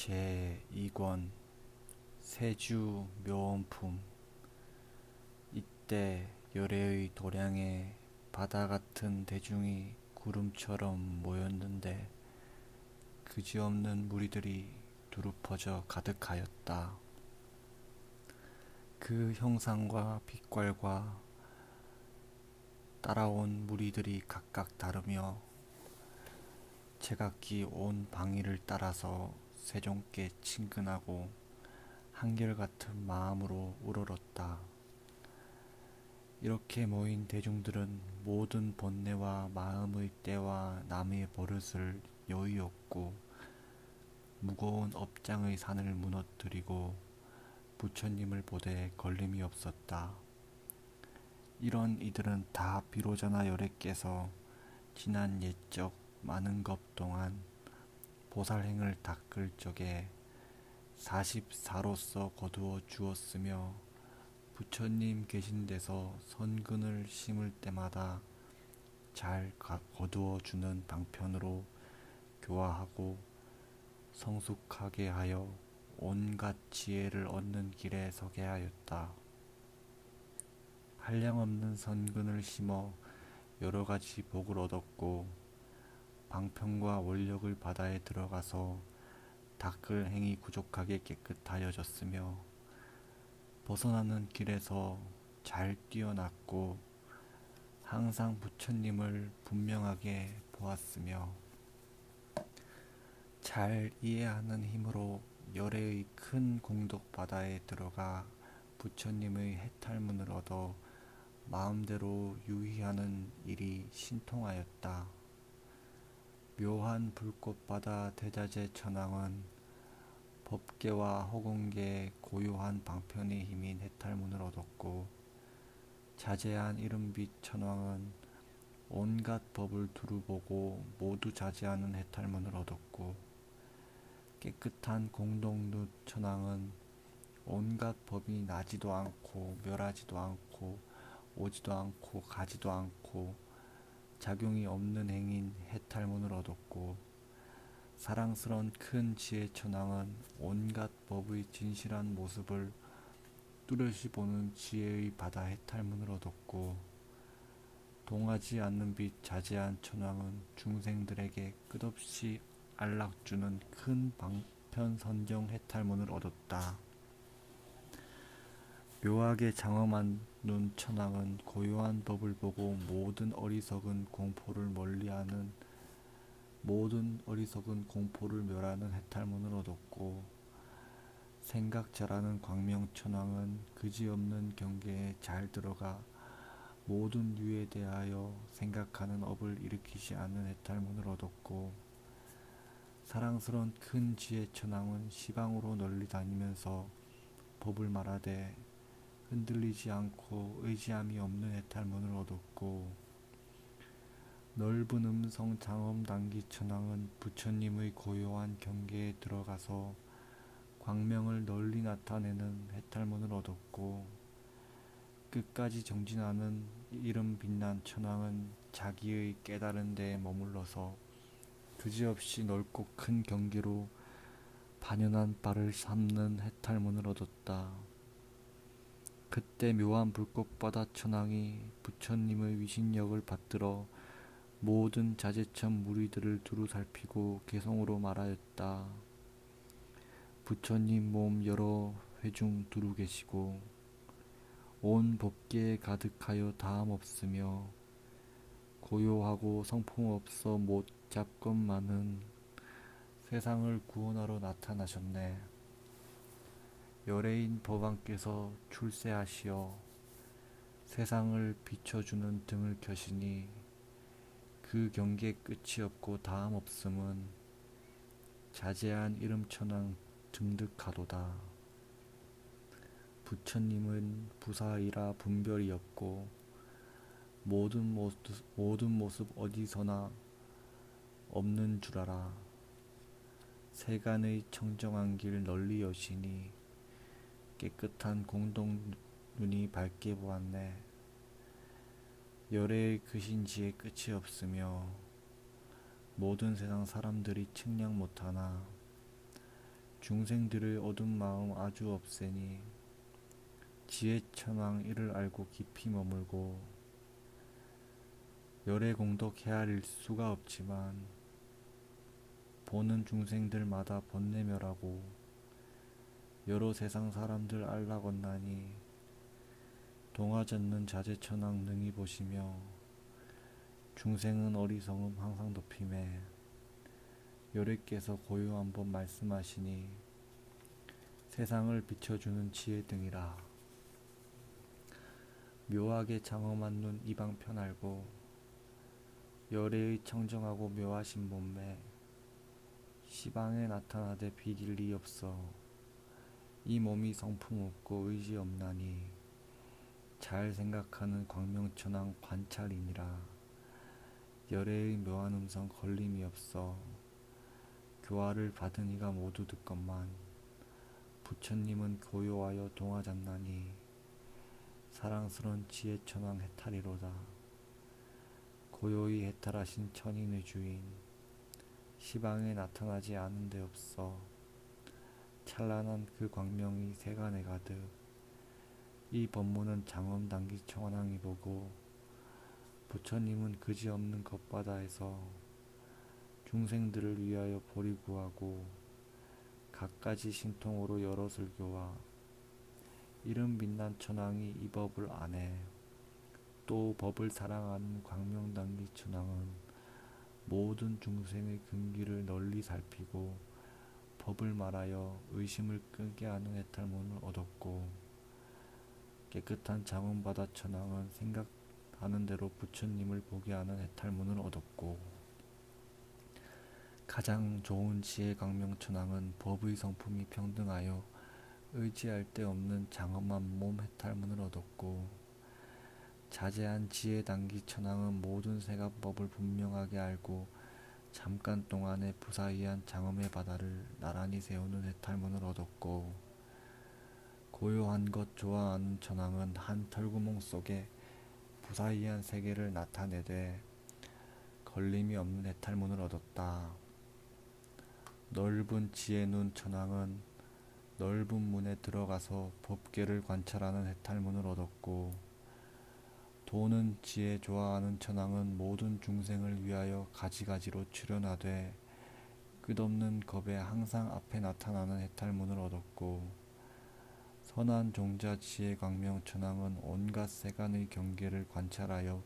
제2권 세주 묘원품. 이때 열애의 도량에 바다 같은 대중이 구름처럼 모였는데 그지없는 무리들이 두루 퍼져 가득하였다. 그 형상과 빛깔과 따라온 무리들이 각각 다르며 제각기 온 방위를 따라서 세종께 친근하고 한결같은 마음으로 우러렀다. 이렇게 모인 대중들은 모든 본내와 마음의 때와 남의 버릇을 여의 없고 무거운 업장의 산을 무너뜨리고 부처님을 보되 걸림이 없었다. 이런 이들은 다 비로자나 열애께서 지난 옛적 많은 것 동안 보살행을 닦을 적에 44로서 거두어 주었으며 부처님 계신 데서 선근을 심을 때마다 잘 거두어 주는 방편으로 교화하고 성숙하게 하여 온갖 지혜를 얻는 길에 서게 하였다. 한량없는 선근을 심어 여러 가지 복을 얻었고 방편과 원력을 바다에 들어가서 닦을 행이 부족하게 깨끗하여졌으며 벗어나는 길에서 잘 뛰어났고 항상 부처님을 분명하게 보았으며 잘 이해하는 힘으로 열애의 큰 공덕 바다에 들어가 부처님의 해탈문을 얻어 마음대로 유의하는 일이 신통하였다. 묘한 불꽃바다 대자재 천왕은 법계와 허공계의 고요한 방편의 힘인 해탈문을 얻었고 자제한 이른빛 천왕은 온갖 법을 두루 보고 모두 자제하는 해탈문을 얻었고 깨끗한 공동누 천왕은 온갖 법이 나지도 않고 멸하지도 않고 오지도 않고 가지도 않고 작용이 없는 행인 해탈문을 얻었고 사랑스런 큰 지혜 천왕은 온갖 법의 진실한 모습을 뚜렷이 보는 지혜의 바다 해탈문을 얻었고 동하지 않는 빛 자제한 천왕은 중생들에게 끝없이 안락주는 큰 방편 선정 해탈문을 얻었다. 묘하게 장엄한 눈 천왕은 고요한 법을 보고 모든 어리석은 공포를 멸하는 해탈문을 얻었고 생각 잘하는 광명 천왕은 그지없는 경계에 잘 들어가 모든 유에 대하여 생각하는 업을 일으키지 않는 해탈문을 얻었고 사랑스러운 큰 지혜 천왕은 시방으로 널리 다니면서 법을 말하되 흔들리지 않고 의지함이 없는 해탈문을 얻었고 넓은 음성 장엄단기 천왕은 부처님의 고요한 경계에 들어가서 광명을 널리 나타내는 해탈문을 얻었고 끝까지 정진하는 이름 빛난 천왕은 자기의 깨달은 데에 머물러서 그지없이 넓고 큰 경계로 반연한 바를 삼는 해탈문을 얻었다. 그때 묘한 불꽃바다 천왕이 부처님의 위신력을 받들어 모든 자제천 무리들을 두루 살피고 개성으로 말하였다. 부처님 몸 여러 회중 두루 계시고 온 법계에 가득하여 다함 없으며 고요하고 성품 없어 못 잡것만은 세상을 구원하러 나타나셨네. 열애인 법왕께서 출세하시어 세상을 비춰주는 등을 켜시니 그 경계 끝이 없고 다함 없음은 자제한 이름천왕 등득하도다. 부처님은 부사이라 분별이 없고 모든 모습 어디서나 없는 줄 알아. 세간의 청정한 길 널리 여시니 깨끗한 공동 눈이 밝게 보았네. 열애의 그신지에 끝이 없으며 모든 세상 사람들이 측량 못하나 중생들의 어두운 마음 아주 없애니 지혜천왕 이를 알고 깊이 머물고 열의 공덕 헤아릴 수가 없지만 보는 중생들마다 번뇌멸하고 여러 세상 사람들 알라건나니 동화젓는 자재천왕 능히 보시며 중생은 어리석음 항상 높임에 열애께서 고요한 법 말씀하시니 세상을 비춰주는 지혜 등이라. 묘하게 장엄한 눈 이방편 알고 열애의 청정하고 묘하신 몸매 시방에 나타나되 비길 리 없어 이 몸이 성품 없고 의지 없나니 잘 생각하는 광명천왕 관찰이니라. 열애의 묘한 음성 걸림이 없어 교화를 받은 이가 모두 듣건만 부처님은 고요하여 동화잡나니 사랑스런 지혜천왕 해탈이로다. 고요히 해탈하신 천인의 주인 시방에 나타나지 않은 데 없어 찬란한 그 광명이 세간에 가득 이 법문은 장엄당기 천왕이 보고 부처님은 그지없는 것바다에서 중생들을 위하여 보리 구하고 갖가지 신통으로 여러 설교와 이름 빛난 천왕이 이 법을 아네. 또 법을 사랑하는 광명당기 천왕은 모든 중생의 근기를 널리 살피고 법을 말하여 의심을 끄게 하는 해탈문을 얻었고 깨끗한 장엄바다 천왕은 생각하는 대로 부처님을 보게 하는 해탈문을 얻었고 가장 좋은 지혜 광명천왕은 법의 성품이 평등하여 의지할 데 없는 장엄한 몸 해탈문을 얻었고 자제한 지혜 단기 천왕은 모든 세간법을 분명하게 알고 잠깐 동안에 부사이한 장엄의 바다를 나란히 세우는 해탈문을 얻었고 고요한 것 좋아하는 천왕은 한 털구멍 속에 부사이한 세계를 나타내되 걸림이 없는 해탈문을 얻었다. 넓은 지혜 눈 천왕은 넓은 문에 들어가서 법계를 관찰하는 해탈문을 얻었고 도는 지혜 좋아하는 천왕은 모든 중생을 위하여 가지가지로 출현하되 끝없는 겁에 항상 앞에 나타나는 해탈문을 얻었고 선한 종자 지혜 광명 천왕은 온갖 세간의 경계를 관찰하여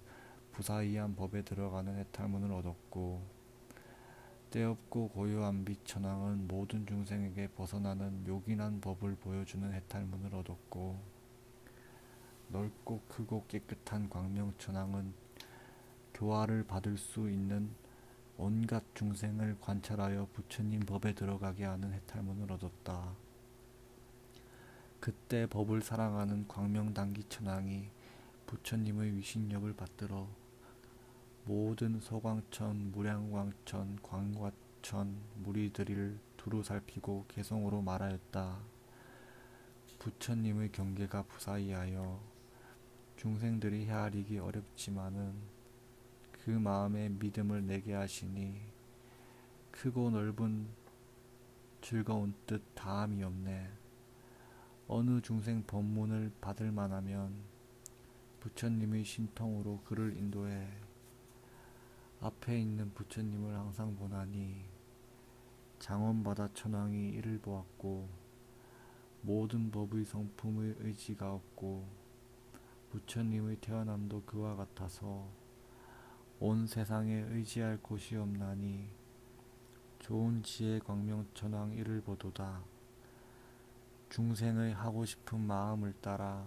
부사이한 법에 들어가는 해탈문을 얻었고 때없고 고요한 빛 천왕은 모든 중생에게 벗어나는 요긴한 법을 보여주는 해탈문을 얻었고 넓고 크고 깨끗한 광명 천왕은 교화를 받을 수 있는 온갖 중생을 관찰하여 부처님 법에 들어가게 하는 해탈문을 얻었다. 그때 법을 사랑하는 광명당기 천왕이 부처님의 위신력을 받들어 모든 소광천, 무량광천, 광과천 무리들을 두루 살피고 개성으로 말하였다. 부처님의 경계가 부사이하여 중생들이 헤아리기 어렵지만은 그 마음에 믿음을 내게 하시니 크고 넓은 즐거운 뜻 다함이 없네. 어느 중생 법문을 받을 만하면 부처님의 신통으로 그를 인도해 앞에 있는 부처님을 항상 보나니 장엄바다 천왕이 이를 보았고 모든 법의 성품의 의지가 없고 부처님의 태어남도 그와 같아서 온 세상에 의지할 곳이 없나니 좋은 지혜 광명 천왕 이를 보도다. 중생의 하고 싶은 마음을 따라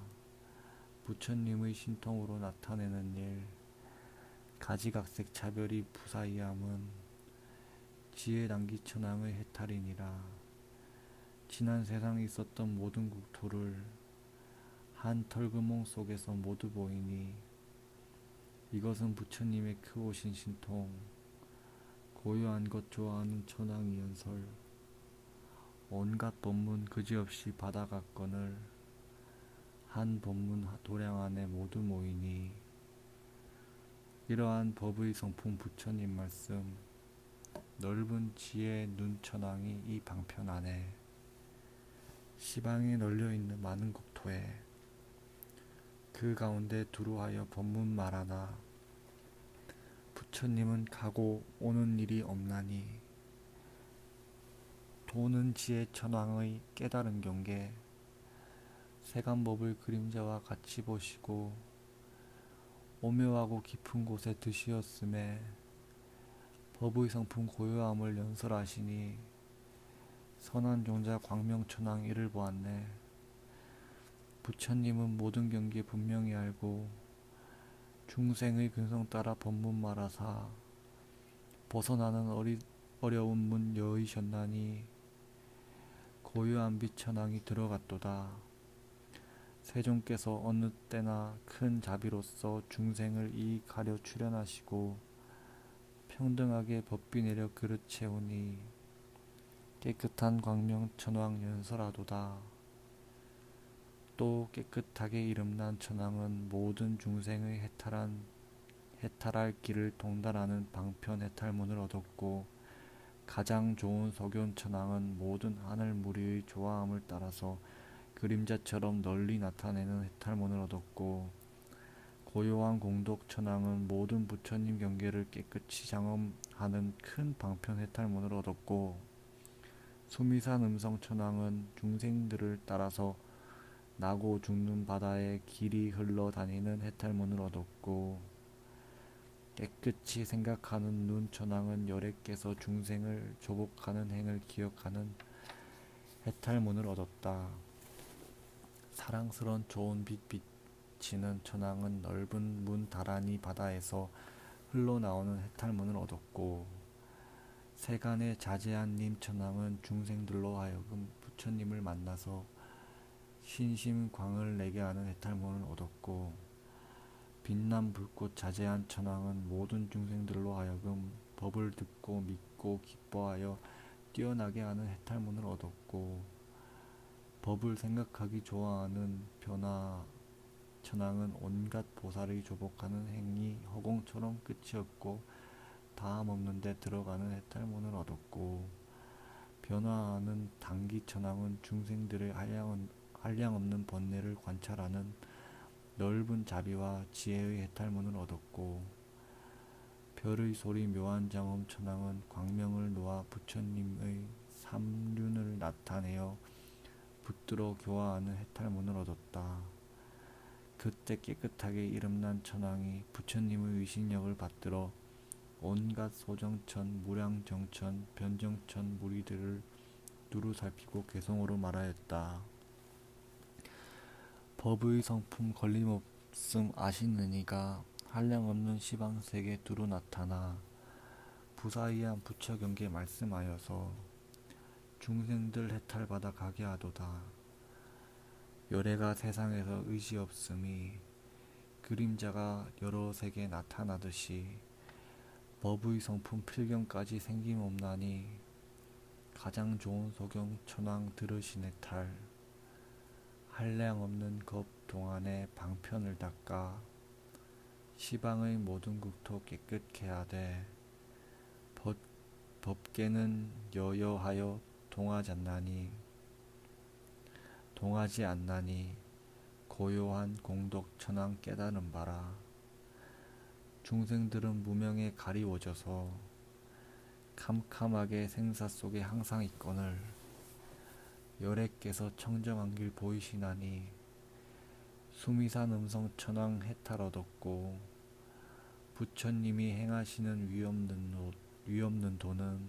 부처님의 신통으로 나타내는 일 가지각색 차별이 부사이함은 지혜 단기 천왕의 해탈이니라. 지난 세상에 있었던 모든 국토를 한 털구멍 속에서 모두 보이니 이것은 부처님의 크오신 신통 고요한 것 좋아하는 천왕이 연설 온갖 법문 그지없이 받아갔거늘 한 법문 도량 안에 모두 모이니 이러한 법의 성품 부처님 말씀 넓은 지혜 눈 천왕이 이 방편 안에 시방에 널려있는 많은 국토에 그 가운데 두루하여 법문 말하나 부처님은 가고 오는 일이 없나니 도는 지혜 천왕의 깨달은 경계 세간법을 그림자와 같이 보시고 오묘하고 깊은 곳에 드시었음에 법의 성품 고요함을 연설하시니 선한 종자 광명천왕 이를 보았네. 부처님은 모든 경계 분명히 알고 중생의 근성 따라 법문 말하사 벗어나는 어려운 문 여의셨나니 고요한 빛 천왕이 들어갔도다. 세종께서 어느 때나 큰 자비로서 중생을 이익하려 출현하시고 평등하게 법비 내려 그릇 채우니 깨끗한 광명 천왕 연설하도다. 또 깨끗하게 이름난 천왕은 모든 중생의 해탈할 길을 통달하는 방편 해탈문을 얻었고 가장 좋은 소견 천왕은 모든 하늘 무리의 좋아함을 따라서 그림자처럼 널리 나타내는 해탈문을 얻었고 고요한 공덕 천왕은 모든 부처님 경계를 깨끗이 장엄하는 큰 방편 해탈문을 얻었고 수미산 음성 천왕은 중생들을 따라서 나고 죽는 바다에 길이 흘러 다니는 해탈문을 얻었고 깨끗이 생각하는 눈 천왕은 열애께서 중생을 조복하는 행을 기억하는 해탈문을 얻었다. 사랑스런 좋은 빛 비치는 천왕은 넓은 문 다라니 바다에서 흘러나오는 해탈문을 얻었고 세간의 자제한 님 천왕은 중생들로 하여금 부처님을 만나서 신심광을 내게 하는 해탈문을 얻었고 빛난 불꽃 자제한 천왕은 모든 중생들로 하여금 법을 듣고 믿고 기뻐하여 뛰어나게 하는 해탈문을 얻었고 법을 생각하기 좋아하는 변화 천왕은 온갖 보살의 조복하는 행위 허공처럼 끝이 없고 다함 없는 데 들어가는 해탈문을 얻었고 변화하는 단기 천왕은 중생들의 한량없는 번뇌를 관찰하는 넓은 자비와 지혜의 해탈문을 얻었고 별의 소리 묘한 장엄 천왕은 광명을 놓아 부처님의 삼륜을 나타내어 붙들어 교화하는 해탈문을 얻었다. 그때 깨끗하게 이름난 천왕이 부처님의 의신력을 받들어 온갖 소정천, 무량정천, 변정천 무리들을 두루 살피고 개성으로 말하였다. 법의 성품 걸림없음 아시느니가 한량없는 시방세계 두루 나타나 부사이한 부처경계 말씀하여서 중생들 해탈받아 가게 하도다. 열애가 세상에서 의지없음이 그림자가 여러 세계 나타나듯이 법의 성품 필경까지 생김없나니 가장 좋은 소경 천왕 들으신 해탈 한량없는 겁 동안의 방편을 닦아 시방의 모든 국토 깨끗게 하되 법계는 여여하여 동하지 않나니 고요한 공덕 천왕 깨달은 바라. 중생들은 무명에 가리워져서 캄캄하게 생사 속에 항상 있거늘 열애께서 청정한 길 보이시나니 수미산 음성 천왕 해탈 얻었고 부처님이 행하시는 위없는 도는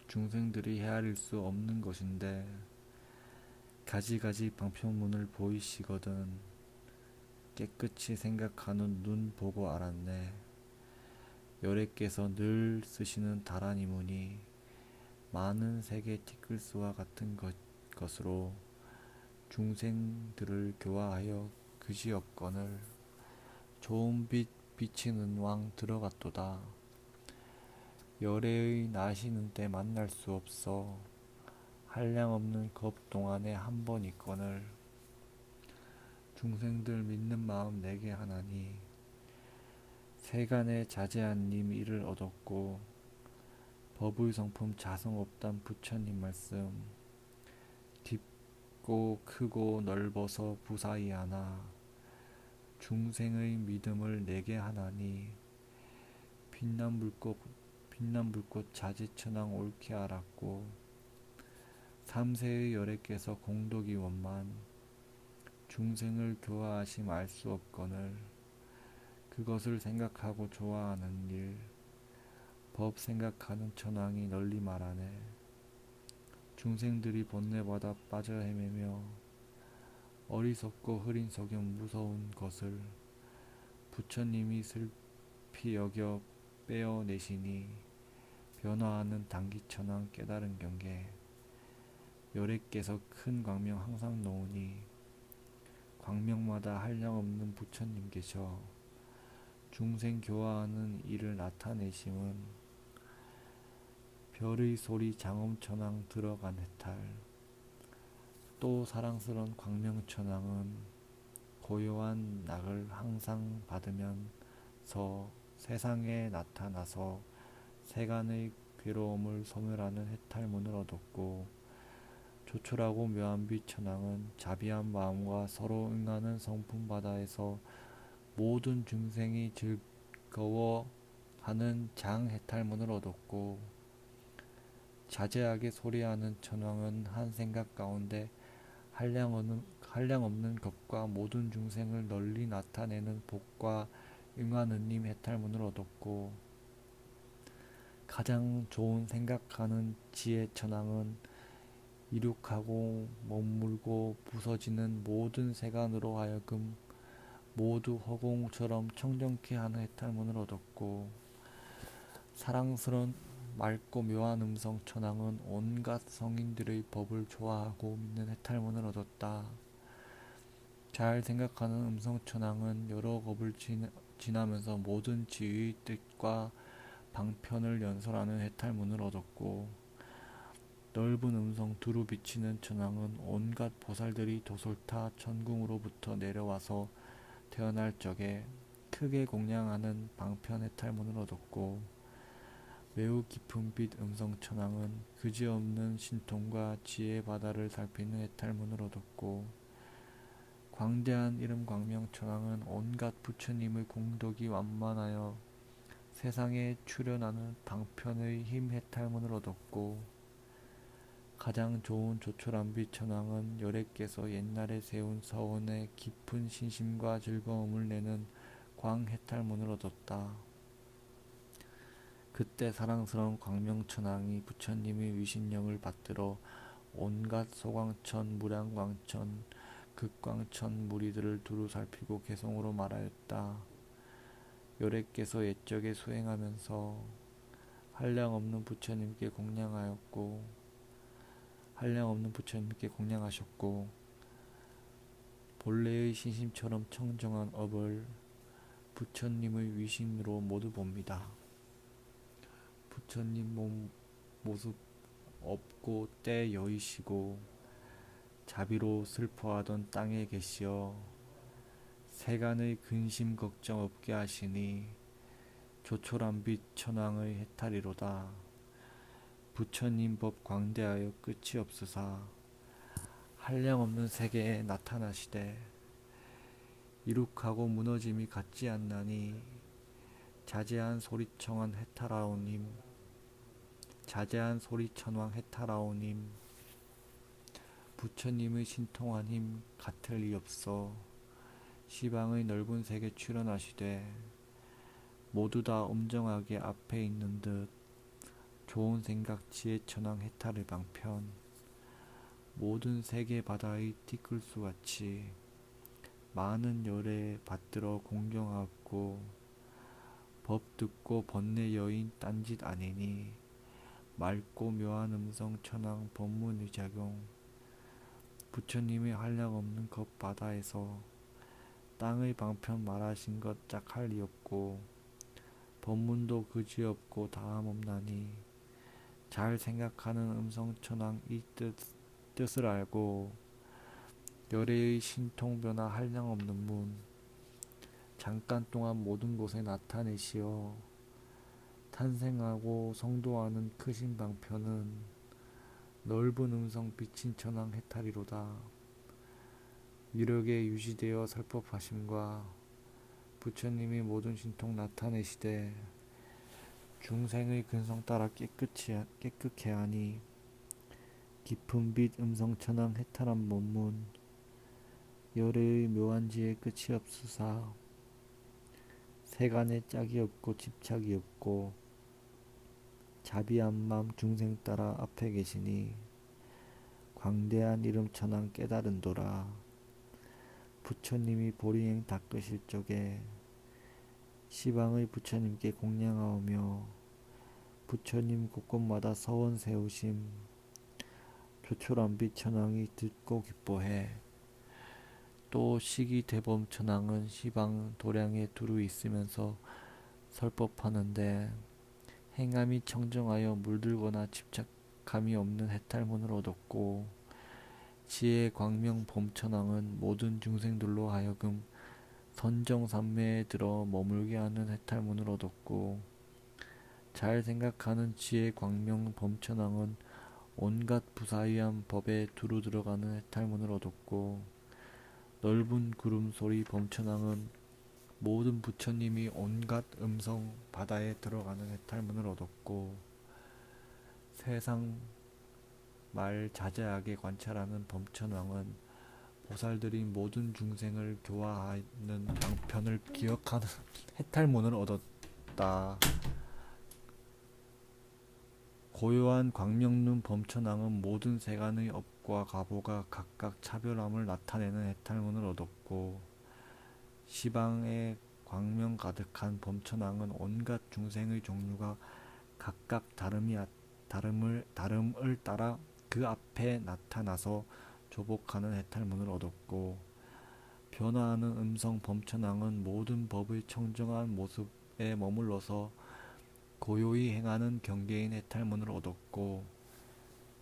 중생들이 헤아릴 수 없는 것인데 가지가지 방편문을 보이시거든 깨끗이 생각하는 눈 보고 알았네. 열애께서 늘 쓰시는 다라니문이 많은 세계 티끌스와 같은 것으로 중생들을 교화하여 그지없거늘 좋은 빛 비치는 왕 들어갔도다. 열애의 나시는 때 만날 수 없어 한량없는 겁 동안에 한 번 있거늘 중생들 믿는 마음 내게 하나니 세간의 자제한 님 이를 얻었고 법의 성품 자성 없단 부처님 말씀 깊고 크고 넓어서 부사이하나 중생의 믿음을 내게 하나니 빛남불꽃 자지천왕 옳게 알았고 삼세의 열애께서 공덕이 원만 중생을 교화하심 알 수 없거늘 그것을 생각하고 좋아하는 일 법 생각하는 천왕이 널리 말하네. 중생들이 번뇌받아 빠져 헤매며 어리석고 흐린 석영 무서운 것을 부처님이 슬피 여겨 빼어내시니 변화하는 단기천왕 깨달은 경계 열애께서 큰 광명 항상 놓으니 광명마다 한량없는 부처님 계셔 중생 교화하는 일을 나타내심은 별의 소리 장엄천왕 들어간 해탈 또 사랑스런 광명천왕은 고요한 낙을 항상 받으면서 세상에 나타나서 세간의 괴로움을 소멸하는 해탈문을 얻었고 조촐하고 묘한 빛 천왕은 자비한 마음과 서로 응하는 성품 바다에서 모든 중생이 즐거워하는 장해탈문을 얻었고 자제하게 소리하는 천왕은 한 생각 가운데 한량없는 것과 모든 중생을 널리 나타내는 복과 응하는 님 해탈문을 얻었고 가장 좋은 생각하는 지혜 천왕은 이륙하고 머물고 부서지는 모든 세간으로 하여금 모두 허공처럼 청정케 하는 해탈문을 얻었고 사랑스러운 맑고 묘한 음성 천왕은 온갖 성인들의 법을 좋아하고 믿는 해탈문을 얻었다. 잘 생각하는 음성 천왕은 여러 법을 지나면서 모든 지의 뜻과 방편을 연설하는 해탈문을 얻었고 넓은 음성 두루 비치는 천왕은 온갖 보살들이 도솔타 천궁으로부터 내려와서 태어날 적에 크게 공양하는 방편 해탈문을 얻었고 매우 깊은 빛 음성 천왕은 그지없는 신통과 지혜 바다를 살피는 해탈문을 얻었고 광대한 이름 광명 천왕은 온갖 부처님의 공덕이 완만하여 세상에 출현하는 방편의 힘 해탈문을 얻었고 가장 좋은 조촐한 빛 천왕은 열애께서 옛날에 세운 서원의 깊은 신심과 즐거움을 내는 광 해탈문을 얻었다. 그때 사랑스러운 광명천왕이 부처님의 위신령을 받들어 온갖 소광천, 무량광천, 극광천 무리들을 두루 살피고 개성으로 말하였다. 열애께서 옛적에 수행하면서 한량없는 부처님께 공양하셨고 본래의 신심처럼 청정한 업을 부처님의 위신으로 모두 봅니다. 부처님 모습 없고 때 여의시고 자비로 슬퍼하던 땅에 계시어 세간의 근심 걱정 없게 하시니 조촐한 빛 천왕의 해탈이로다. 부처님 법 광대하여 끝이 없으사 한량없는 세계에 나타나시되 이룩하고 무너짐이 같지 않나니 자제한 소리천왕 해탈하오님 부처님의 신통한 힘 같을 리 없어 시방의 넓은 세계 출현하시되 모두 다 엄정하게 앞에 있는 듯 좋은 생각 지혜천왕 해탈의 방편 모든 세계 바다의 티끌수같이 많은 열애 받들어 공경하고 법 듣고 번뇌 여인 딴짓 아니니 맑고 묘한 음성 천왕 법문의 작용 부처님의 한량없는 것 바다에서 땅의 방편 말하신 것 짝할 리 없고 법문도 그지없고 다함없나니 잘 생각하는 음성 천왕 이 뜻을 알고 열애의 신통 변화 한량없는 문 잠깐 동안 모든 곳에 나타내시어 탄생하고 성도하는 크신 방편은 넓은 음성 비친 천왕 해탈이로다. 위력에 유지되어 설법하심과 부처님이 모든 신통 나타내시되 중생의 근성 따라 깨끗해 하니 깊은 빛 음성 천왕 해탈한 법문 열애의 묘한지에 끝이 없으사 세간에 짝이 없고 집착이 없고 자비한 맘 중생 따라 앞에 계시니 광대한 이름 천왕 깨달은도라. 부처님이 보리행 닦으실 적에 시방의 부처님께 공양하오며 부처님 곳곳마다 서원 세우심 조촐한빛 천왕이 듣고 기뻐해. 또 시기 대범 천왕은 시방 도량에 두루 있으면서 설법하는데 행함이 청정하여 물들거나 집착함이 없는 해탈문을 얻었고 지혜 광명 봄천왕은 모든 중생들로 하여금 선정삼매에 들어 머물게 하는 해탈문을 얻었고 잘 생각하는 지혜 광명 범천왕은 온갖 부사위한 법에 두루 들어가는 해탈문을 얻었고 넓은 구름소리 범천왕은 모든 부처님이 온갖 음성 바다에 들어가는 해탈문을 얻었고 세상 말 자제하게 관찰하는 범천왕은 보살들이 모든 중생을 교화하는 방편을 기억하는 해탈문을 얻었다. 고요한 광명눈 범천왕은 모든 세간의 업과 가보가 각각 차별함을 나타내는 해탈문을 얻었고 시방에 광명 가득한 범천왕은 온갖 중생의 종류가 각각 다름을 따라 그 앞에 나타나서 조복하는 해탈문을 얻었고 변화하는 음성 범천왕은 모든 법의 청정한 모습에 머물러서 고요히 행하는 경계인 해탈문을 얻었고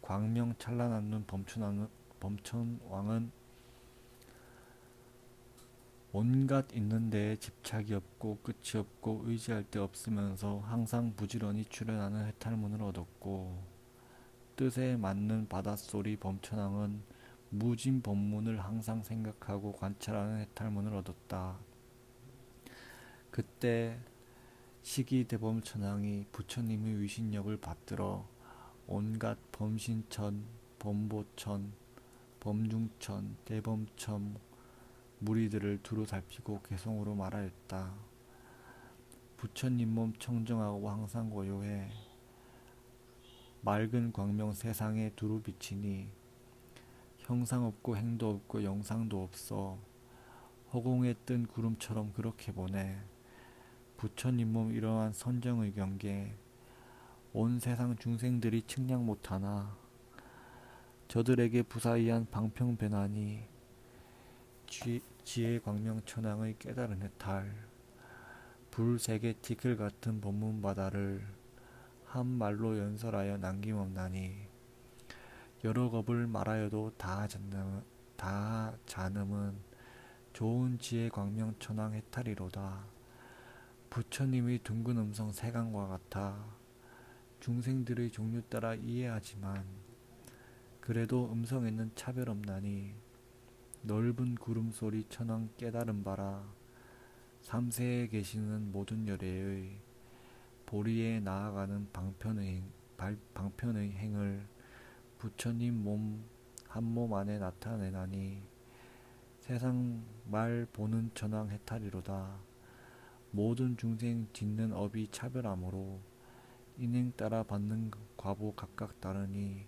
광명 찬란한 눈 범천왕은 온갖 있는 데에 집착이 없고 끝이 없고 의지할 데 없으면서 항상 부지런히 출현하는 해탈문을 얻었고 뜻에 맞는 바닷소리 범천왕은 무진 법문을 항상 생각하고 관찰하는 해탈문을 얻었다. 그때 시기대범천왕이 부처님의 위신력을 받들어 온갖 범신천, 범보천, 범중천, 대범천 무리들을 두루 살피고 개성으로 말하였다. 부처님 몸 청정하고 항상 고요해 맑은 광명 세상에 두루 비치니 형상 없고 행도 없고 영상도 없어 허공에 뜬 구름처럼 그렇게 보내. 부처님 몸 이러한 선정의 경계 온 세상 중생들이 측량 못하나 저들에게 부사이한 방평변하니 지혜 광명 천왕의 깨달은 해탈 불세계 티끌 같은 법문 바다를 한 말로 연설하여 남김없나니 여러 겁을 말하여도 다 잔음은 좋은 지혜 광명 천왕 해탈이로다. 부처님의 둥근 음성 세간과 같아 중생들의 종류 따라 이해하지만 그래도 음성에는 차별 없나니 넓은 구름소리 천왕 깨달은 바라 삼세에 계시는 모든 열애의 보리에 나아가는 방편의 행을 부처님 몸 한 몸 안에 나타내나니 세상 말 보는 천왕 해탈이로다. 모든 중생 짓는 업이 차별하므로 인행 따라 받는 과보 각각 다르니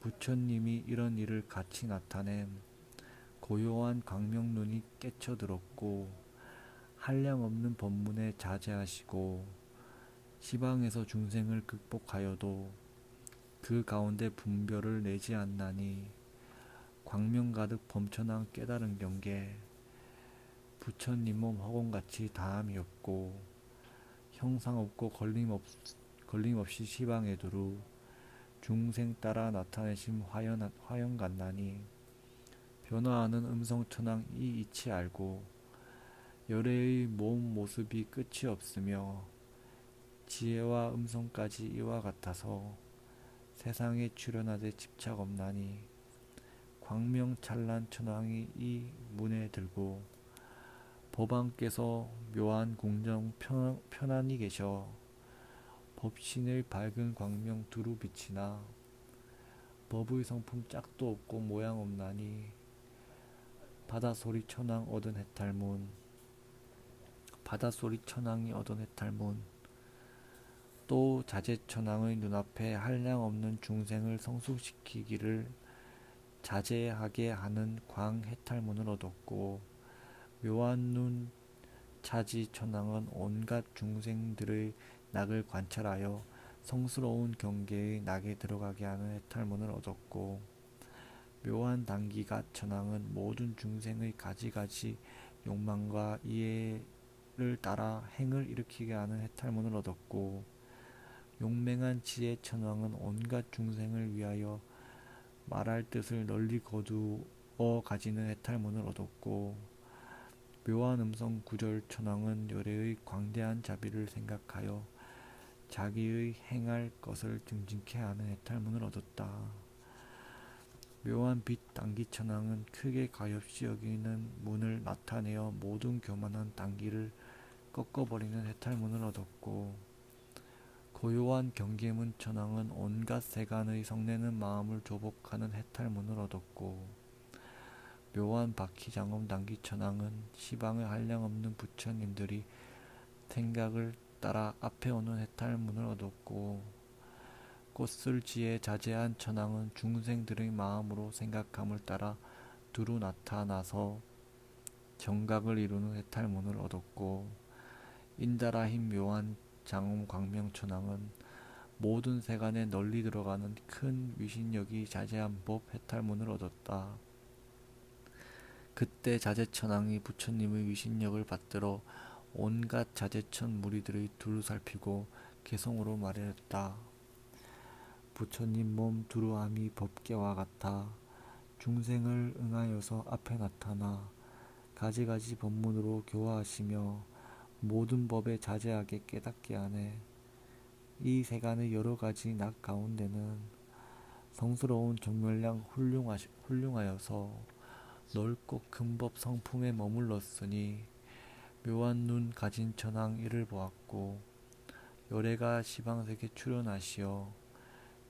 부처님이 이런 일을 같이 나타낸 고요한 광명눈이 깨쳐들었고 한량없는 법문에 자제하시고 시방에서 중생을 극복하여도 그 가운데 분별을 내지 않나니 광명 가득 범천왕 깨달은 경계 부처님 몸 허공같이 다함이 없고 형상 없고 걸림없이 시방에 두루 중생 따라 나타내심 화연 같나니 변화하는 음성 천왕 이 이치 알고 열애의 몸 모습이 끝이 없으며 지혜와 음성까지 이와 같아서 세상에 출현하되 집착 없나니 광명찬란 천왕이 이 문에 들고 법왕께서 묘한 궁정 편안히 계셔 법신의 밝은 광명 두루 비치나 법의 성품 짝도 없고 모양 없나니 바다소리 천왕 얻은 해탈문 바다소리 천왕이 얻은 해탈문 또 자제천왕의 눈앞에 한량없는 중생을 성숙시키기를 자제하게 하는 광해탈문을 얻었고 묘한 눈 차지천왕은 온갖 중생들의 낙을 관찰하여 성스러운 경계의 낙에 들어가게 하는 해탈문을 얻었고 묘한 단기가 천왕은 모든 중생의 가지가지 욕망과 이해를 따라 행을 일으키게 하는 해탈문을 얻었고 용맹한 지혜 천왕은 온갖 중생을 위하여 말할 뜻을 널리 거두어 가지는 해탈문을 얻었고 묘한 음성 구절 천왕은 열애의 광대한 자비를 생각하여 자기의 행할 것을 증진케 하는 해탈문을 얻었다. 묘한 빛 단기 천왕은 크게 가엾이 여기는 문을 나타내어 모든 교만한 단기를 꺾어버리는 해탈문을 얻었고 고요한 경계문 천왕은 온갖 세간의 성내는 마음을 조복하는 해탈문을 얻었고 묘한 바퀴장엄 단기 천왕은 시방의 한량없는 부처님들이 생각을 따라 앞에 오는 해탈문을 얻었고 꽃을 지에 자제한 천왕은 중생들의 마음으로 생각함을 따라 두루 나타나서 정각을 이루는 해탈문을 얻었고 인달아 힘 묘한 장엄 광명천왕은 모든 세간에 널리 들어가는 큰 위신력이 자제한 법 해탈문을 얻었다. 그때 자제천왕이 부처님의 위신력을 받들어 온갖 자제천 무리들의 두루 살피고 개성으로 말하였다. 부처님 몸 두루함이 법계와 같아 중생을 응하여서 앞에 나타나 가지가지 법문으로 교화하시며 모든 법에 자제하게 깨닫게 하네. 이 세간의 여러 가지 낙 가운데는 성스러운 정멸량 훌륭하여서 넓고 큰 법 성품에 머물렀으니 묘한 눈 가진 천왕 이를 보았고 열애가 시방세계 출현하시어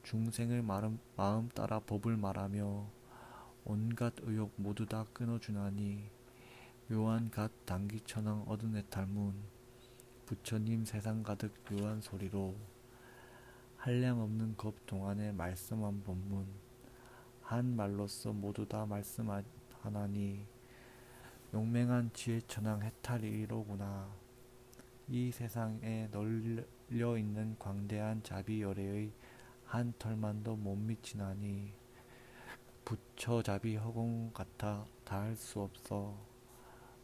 중생을 마음 따라 법을 말하며 온갖 의욕 모두 다 끊어주나니 묘한 갓 단기 천왕 얻은 해탈문 부처님 세상 가득 묘한 소리로 한량없는 겁 동안에 말씀한 법문 한 말로써 모두 다 말씀하나니 용맹한 지혜 천왕 해탈이로구나. 이 세상에 널려 있는 광대한 자비 열애의 한 털만도 못 미치나니 부처 자비 허공 같아 다할 수 없어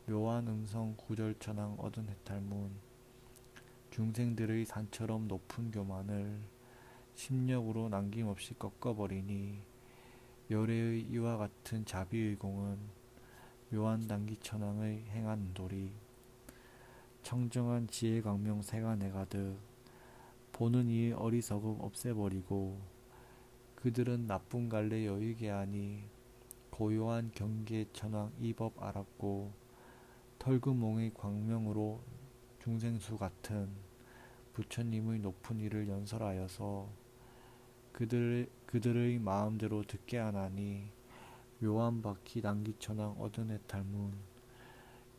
묘한 음성 구절 천왕 얻은 해탈문 중생들의 산처럼 높은 교만을 심력으로 남김없이 꺾어버리니 열애의 이와 같은 자비의 공은 묘한 단기 천왕의 행한 운돌이 청정한 지혜 광명 세간에 가득 보는 이의 어리석음 없애버리고 그들은 나쁜 갈래 여의게 하니 고요한 경계 천왕 이 법 알았고 털구몽의 광명으로 중생수 같은 부처님의 높은 일을 연설하여서 그들의 마음대로 듣게 하나니 묘한 바퀴 단기 천왕 얻은 해탈문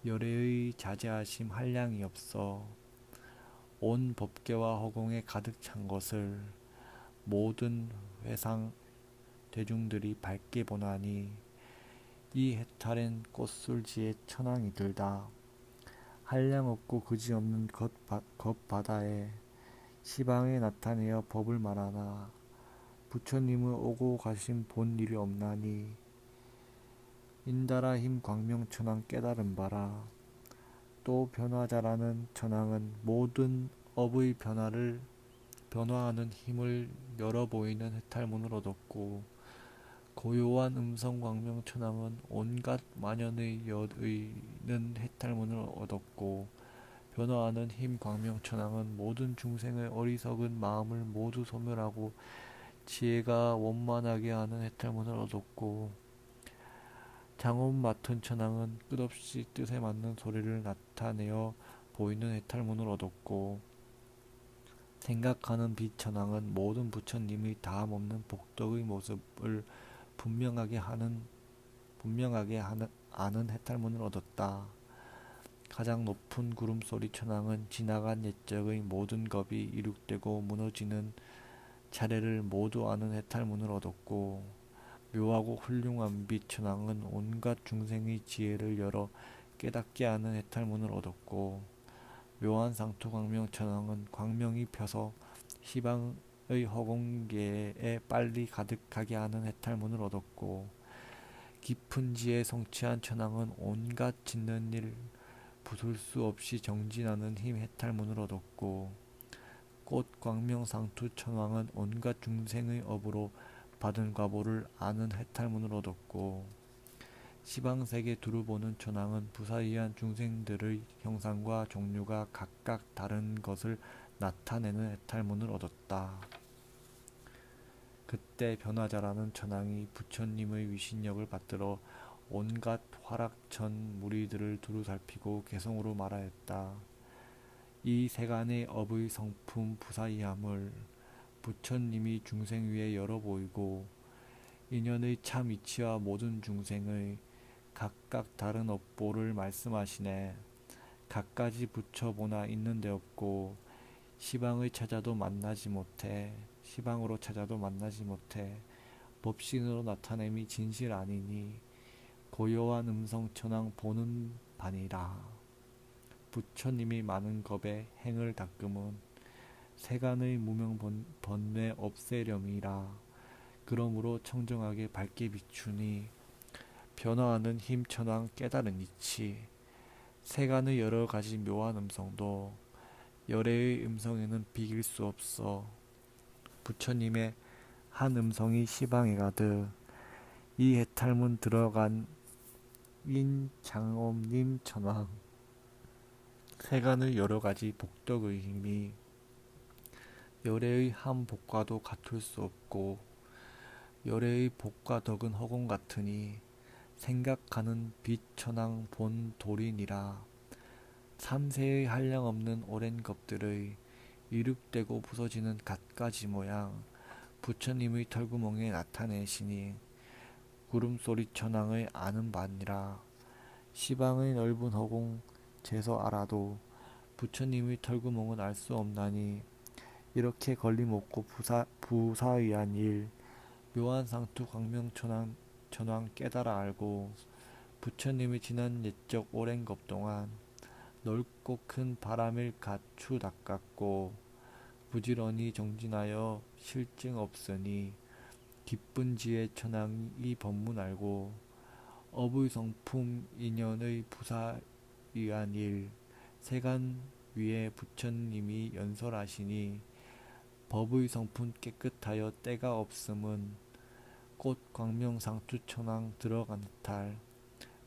열애의 자제하심 한량이 없어 온 법계와 허공에 가득 찬 것을 모든 회상 대중들이 밝게 보나니 이 해탈엔 꽃술지의 천왕이들다. 한량없고 그지없는 겉바다에 시방에 나타내어 법을 말하나 부처님은 오고 가신 본 일이 없나니 인달아 힘 광명천왕 깨달은 바라. 또 변화자라는 천왕은 모든 업의 변화하는 힘을 열어 보이는 해탈문을 얻었고 고요한 음성 광명 천왕은 온갖 만연의 여의는 해탈문을 얻었고 변화하는 힘 광명 천왕은 모든 중생의 어리석은 마음을 모두 소멸하고 지혜가 원만하게 하는 해탈문을 얻었고 장엄 맡은 천왕은 끝없이 뜻에 맞는 소리를 나타내어 보이는 해탈문을 얻었고 생각하는 빛천왕은 모든 부처님의 다함없는 복덕의 모습을 분명하게 아는 해탈문을 얻었다. 가장 높은 구름소리 천왕은 지나간 옛적의 모든 겁이 이륙되고 무너지는 차례를 모두 아는 해탈문을 얻었고 묘하고 훌륭한 빛 천왕은 온갖 중생의 지혜를 열어 깨닫게 하는 해탈문을 얻었고 묘한 상투 광명 천왕은 광명이 펴서 시방의 허공계에 빨리 가득하게 하는 해탈문을 얻었고 깊은 지혜 성취한 천왕은 온갖 짓는 일 부술 수 없이 정진하는 힘 해탈문을 얻었고 꽃 광명 상투 천왕은 온갖 중생의 업으로 받은 과보를 아는 해탈문을 얻었고 시방세계 두루 보는 천왕은 부사이한 중생들의 형상과 종류가 각각 다른 것을 나타내는 해탈문을 얻었다. 그때 변화자라는 천왕이 부처님의 위신력을 받들어 온갖 화락천 무리들을 두루 살피고 개성으로 말하였다. 이 세간의 업의 성품 부사이함을 부처님이 중생 위에 열어 보이고 인연의 참 이치와 모든 중생의 각각 다른 업보를 말씀하시네. 갖가지 부처보나 있는 데 없고 시방으로 찾아도 만나지 못해 법신으로 나타냄이 진실 아니니 고요한 음성 천왕 보는 바니라. 부처님이 많은 겁에 행을 닦음은 세간의 무명 번뇌 없애렴이라. 그러므로 청정하게 밝게 비추니 변화하는 힘 천왕 깨달은 이치 세간의 여러 가지 묘한 음성도 열애의 음성에는 비길 수 없어. 부처님의 한 음성이 시방에 가득 이 해탈문 들어간 인장엄님 천왕 세간의 여러 가지 복덕의 힘이 열애의 한 복과도 같을 수 없고 열애의 복과 덕은 허공 같으니 생각하는 빛 천왕 본 도리니라. 삼세의 한량없는 오랜 겁들의 이륙되고 부서지는 갖가지 모양 부처님의 털구멍에 나타내시니 구름소리 천왕의 아는 바니라. 시방의 넓은 허공 재서 알아도 부처님의 털구멍은 알 수 없나니 이렇게 걸림없고 부사의한 일 묘한 상투 광명 천왕 깨달아 알고 부처님이 지난 옛적 오랜 겁 동안 넓고 큰 바람을 가추 닦았고 부지런히 정진하여 실증 없으니 기쁜 지혜 천왕이 법문 알고 업의 성품 인연의 부사의한 일 세간 위에 부처님이 연설하시니 법의 성품 깨끗하여 때가 없음은 꽃 광명 상투 천왕 들어간 해탈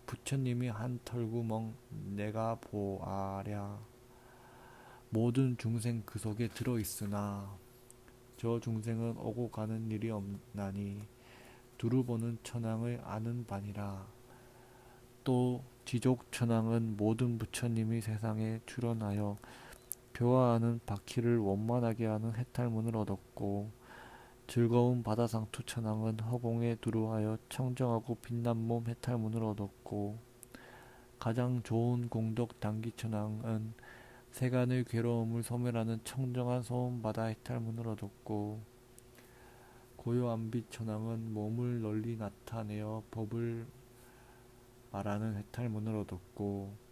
부처님이 한 털구멍 내가 보아랴. 모든 중생 그 속에 들어있으나 저 중생은 오고 가는 일이 없나니 두루 보는 천왕을 아는 바니라. 또 지족 천왕은 모든 부처님이 세상에 출현하여 교화하는 바퀴를 원만하게 하는 해탈문을 얻었고 즐거운 바다상투 천왕은 허공에 두루하여 청정하고 빛난 몸 해탈문을 얻었고 가장 좋은 공덕 단기 천왕은 세간의 괴로움을 소멸하는 청정한 소음바다 해탈문을 얻었고 고요한 빛 천왕은 몸을 널리 나타내어 법을 말하는 해탈문을 얻었고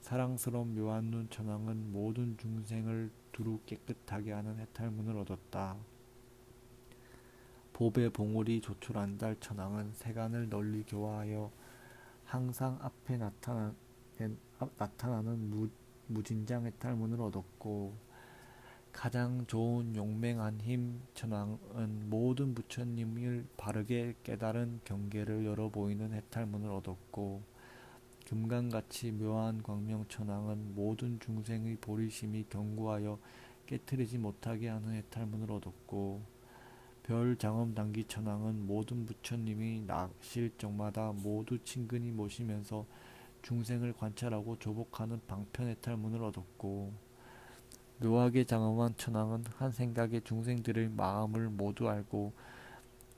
사랑스러운 묘한 눈 천왕은 모든 중생을 두루 깨끗하게 하는 해탈문을 얻었다. 법의 봉우리 조촐한 달 천왕은 세간을 널리 교화하여 항상 앞에 나타나는 무진장 해탈문을 얻었고 가장 좋은 용맹한 힘 천왕은 모든 부처님을 바르게 깨달은 경계를 열어 보이는 해탈문을 얻었고 금강같이 묘한 광명 천왕은 모든 중생의 보리심이 견고하여 깨트리지 못하게 하는 해탈문을 얻었고 별장엄당기 천왕은 모든 부처님이 나실 적마다 모두 친근히 모시면서 중생을 관찰하고 조복하는 방편해탈문을 얻었고, 묘하게 장엄한 천왕은 한 생각에 중생들의 마음을 모두 알고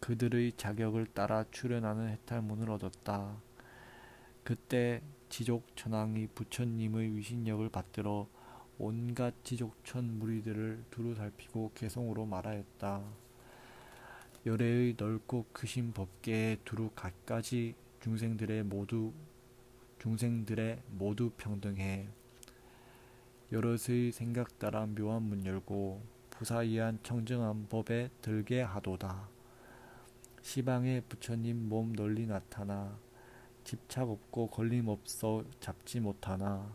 그들의 자격을 따라 출현하는 해탈문을 얻었다. 그때 지족천왕이 부처님의 위신력을 받들어 온갖 지족천 무리들을 두루 살피고 개성으로 말하였다. 열애의 넓고 크신 법계에 두루 갖가지 중생들의 모두 평등해 여럿의 생각 따라 묘한 문 열고 부사이한 청정한 법에 들게 하도다. 시방에 부처님 몸 널리 나타나 집착 없고 걸림 없어 잡지 못하나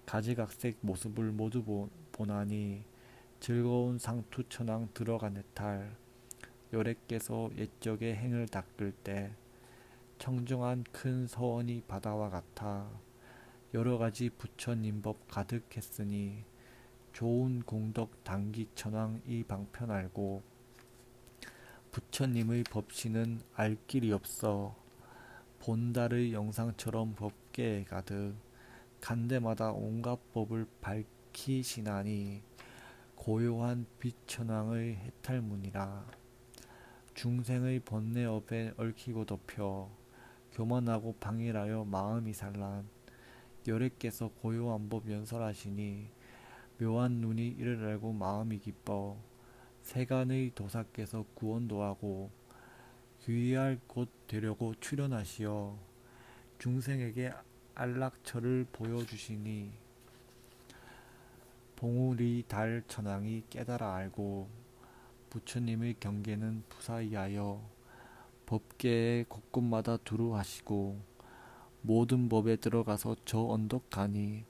가지각색 모습을 모두 보나니 즐거운 상투천왕 들어가네탈 열애께서 옛적의 행을 닦을 때 청정한 큰 서원이 바다와 같아 여러가지 부처님법 가득했으니 좋은 공덕 단기천왕 이 방편 알고 부처님의 법신은 알 길이 없어 본달의 영상처럼 법계에 가득 간데마다 온갖 법을 밝히시나니 고요한 빛천왕의 해탈문이라. 중생의 번뇌업에 얽히고 덮여 교만하고 방일하여 마음이 산란 열애께서 고요한 법 연설하시니 묘한 눈이 이를 알고 마음이 기뻐 세간의 도사께서 구원도 하고 귀할 곳 되려고 출현하시어 중생에게 안락처를 보여주시니 봉우리 달 천왕이 깨달아 알고 부처님의 경계는 부사이하여 법계의 곳곳마다 두루 하시고 모든 법에 들어가서 저 언덕 가니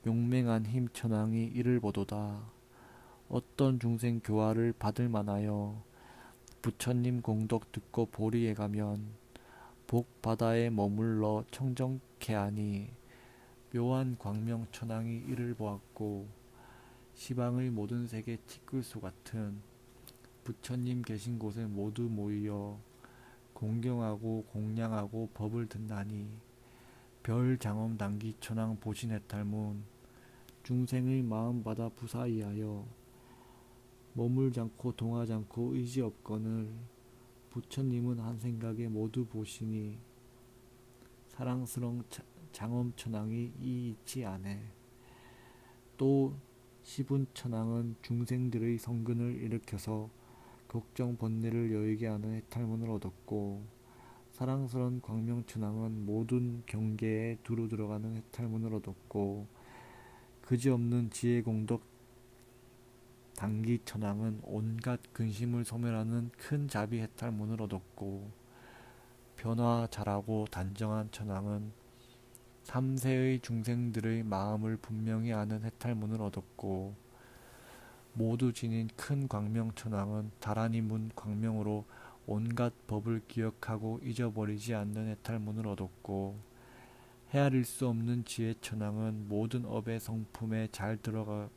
용맹한 힘 천왕이 이를 보도다. 어떤 중생 교화를 받을 만하여 부처님 공덕 듣고 보리에 가면 복 바다에 머물러 청정케 하니 묘한 광명 천왕이 이를 보았고 시방의 모든 세계 티끌소 같은 부처님 계신 곳에 모두 모이어 공경하고 공양하고 법을 듣나니 별 장엄 단기 천왕 보신해탈문 중생의 마음 받아 부사이하여 머물잖고 동하잖고 의지 없거늘 부처님은 한 생각에 모두 보시니 사랑스러운 장엄천왕이 이이치 않네. 또 시분천왕은 중생들의 성근을 일으켜서 걱정 번뇌를 여의게 하는 해탈문을 얻었고 사랑스러운 광명천왕은 모든 경계에 두루 들어가는 해탈문을 얻었고 그지없는 지혜공덕 단기천왕은 온갖 근심을 소멸하는 큰 자비 해탈문을 얻었고 변화 잘하고 단정한 천왕은 삼세의 중생들의 마음을 분명히 아는 해탈문을 얻었고 모두 지닌 큰 광명천왕은 다라니 문 광명으로 온갖 법을 기억하고 잊어버리지 않는 해탈문을 얻었고 헤아릴 수 없는 지혜천왕은 모든 업의 성품에 잘 들어가는